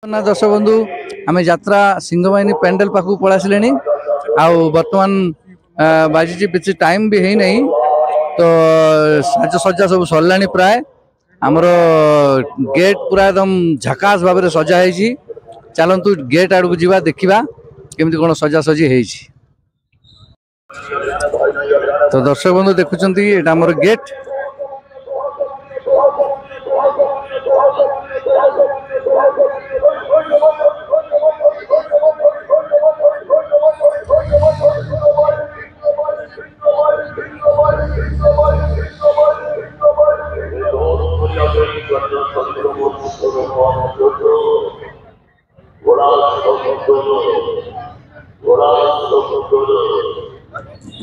ना दर्शक बंधु आम यात्रा सिंहवाहिनी पेंडल पाख पलैसिले बर्तमान बाजी बेसी टाइम भी है नहीं तो साजसज्जा सब सरला प्राय आमर गेट पूरा एकदम झकास भाव में सजा है। चलतु गेट आड़ को जा देखा केमती कौन सजासजी है। तो दर्शक बंधु देखुं ये आमर गेट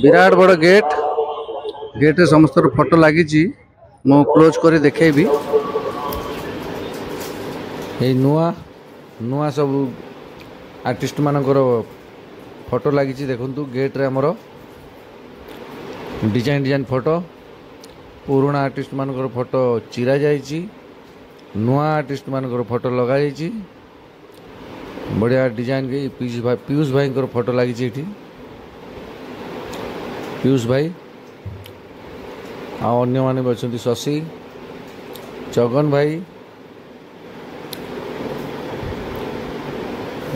विराट बड़ गेट गेट रे समस्त फोटो लगी मु क्लोज कर देखेबी नुआ नुआ सब आर्टिस्ट मानकर फोटो लगी देखु गेट रे हमर डिजाइन डिजाइन फोटो पुराना आर्टिस्ट मानकर फोटो चिरा जाइए नुआ आर्टिस्ट मानकर फोटो लगा बढ़िया डिजाइन के पीयूष भाई फोटो लगी पीयूष भाई अन्य माने अच्छा शशि जगन भाई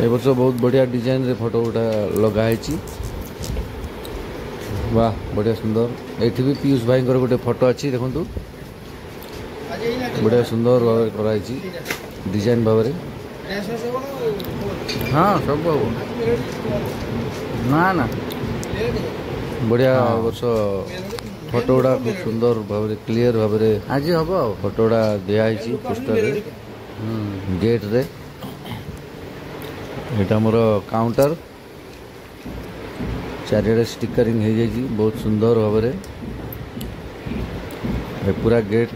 ए वर्ष बहुत बढ़िया डिजाइन रे फोटो गोटा लगाई वाह बढ़िया सुंदर ये भी पीयूष भाई गोटे फोटो अच्छी देखु बढ़िया सुंदर भाव कराई डिजाइन भाव हाँ सब ना ना बढ़िया वर्ष फोटो गुड़ा खूब सुंदर भाव क्लीयर भाव आज हम फोटो गुड़ा दिखाई पोस्टर रे गेट रे यहाँ मोर काउंटर चारिड़े स्टिकरिंग हो जाए बहुत सुंदर भाव पूरा गेट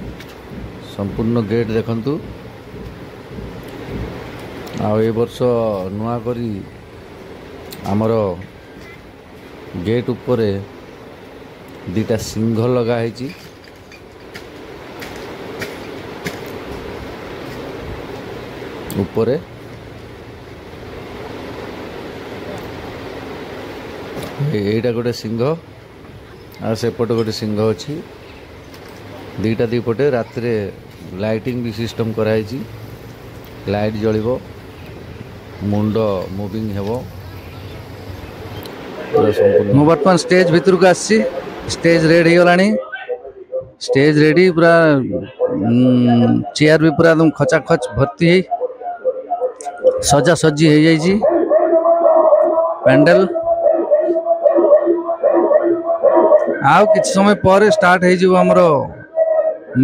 संपूर्ण गेट देखंतु ए वर्ष नुआ करी आमर गेट उपरे दीटा सिंह लगाई उपरे एटा गोटे सिंह आ सेपटे गोटे सिंह अच्छी दीटा दीपटे रात लाइटिंग भी सिस्टम कराई लाइट जलिबो मुंड मुविंग हेबो मु बर्तमान स्टेज भीतर को आसी stage ready Holani stage ready पूरा चेयर भी पूरा एकदम खचाखच भर्ती है सजा सजी हो जाइए पेंडल आउ किछ समय पर स्टार्ट हो हमरो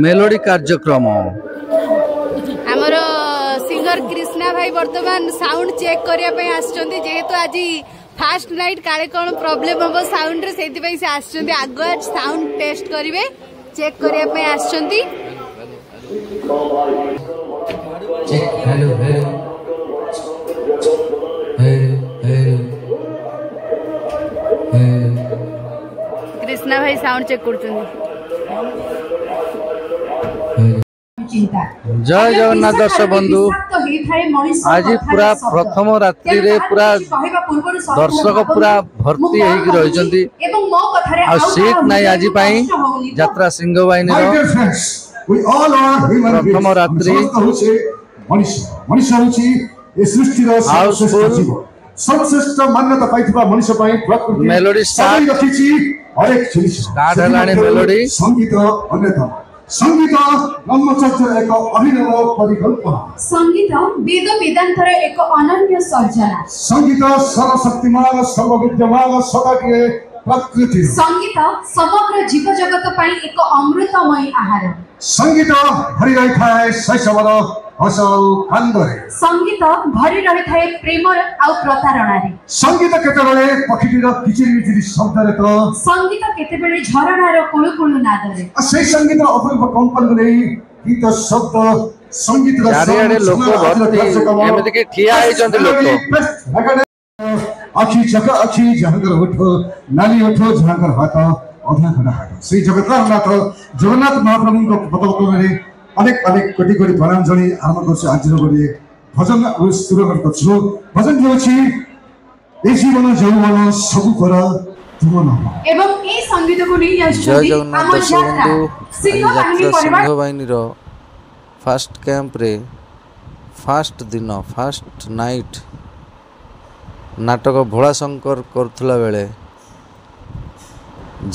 मेलोडी कार्यक्रम हमरो सिंगर कृष्णा भाई वर्तमान साउंड चेक करिया पे आछचंती जेहेतु आज फास्ट नाइट काले कौन प्रॉब्लम हम साउंड रे सेति पे से आछचंती आगो साउंड टेस्ट करिवे चेक करिया पे आछचंती चेक हेलो हेलो कृष्णा भाई साउंड चेक करचंती जय जगन्नाथ दर्शक बंधु आज पूरा प्रथम रात्रि रे पूरा दर्शक पूरा भर्ती रही सीट नहीं आज यात्रा सिंहवाहिनी प्रथम रात्रि हाउसफुल सर्वश्रेष्ठ मान्यता पाइथिबा मनुष्य पई मेलोडी स्टार्ट हेलानी मेलोडी संगीत अन्यथा संगीत ब्रह्मचर्य एक अभिनव परिकल्पना संगीत वेद वेदांतर एक अनन्य सर्जना संगीत सर्वशक्तिमान सर्वविद्यमान सदाकीय प्रकृति संगीत समग्र जीव जगत पई एक अमृतमय आहार संगीत भरि रही थाए शैशवर हसल कांदरे संगीत भरि रही थाए प्रेम आ प्रतारणा रे संगीत केतेबेले पखिटीर किचिरी मिचिरी शब्द रे तो संगीत केतेबेले झरणार कुळु कुळु नाद रे से संगीत अपूर्व कंपन रे गीत शब्द संगीत रा चारियाडे लोक भर्ती एमिति के ठिया आइ जंती लोक आखी जग आखी जहांगर उठो नाली उठो जहांगर हाथ अधा खड़ा हाथ श्री जगन्नाथ जगन्नाथ महाप्रभु को पदक में अनेक अनेक कोटि कोटि प्रणाम जणी आरंभ करछ आज रे भजन सुर गर्दछु भजन ହେଉଛି ए जीवन जौवन सब कर तुम नाम एवं ए संगीत को नहीं जय आछुंती जगन्नाथ हमर दर्शक यात्रा बंधु सिंह आज बाहिनी यात्रा परिवार सिंह बाहिनी फास्ट कैंप रे फास्ट दिन फास्ट नाइट नाटक भोला शंकर करुला बेले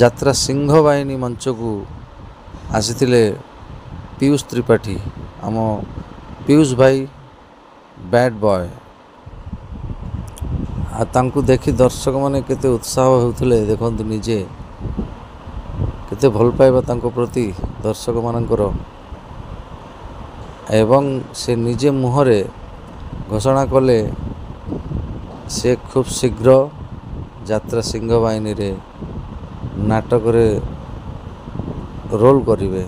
यात्रा सिंह बाहिनी मंच को आसीथिले पीयूष त्रिपाठी आम पीयूष भाई बैड बॉय आ तांकु देखी दर्शक माने केते उत्साह होउथिले देखंतु निजे केते भल पाइबा तांको प्रति दर्शक मानकर एवं से निजे मुहरे घोषणा कले से खूब शीघ्र यात्रा सिंह बाहिनी रे नाटक रे रोल करिवे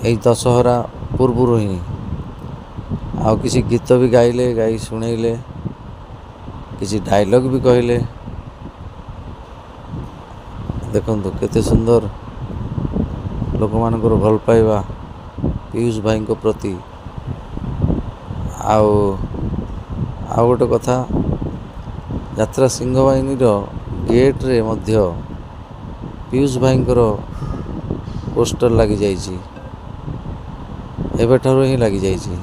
एई दशहरा पूर्व ही आ किसी गीत भी गाइले गाई शुणेले किसी डायलॉग भी कहले देखंतु केते सुंदर लोक मानकर भल पाइबा पीयूष भाई को प्रति आउ गोटे कथा यात्रा सिंह बाहिनी गेट रे मध्य पीयूष भाई पोस्टर लगी जाइए एबेठारु ही लगी जाइए।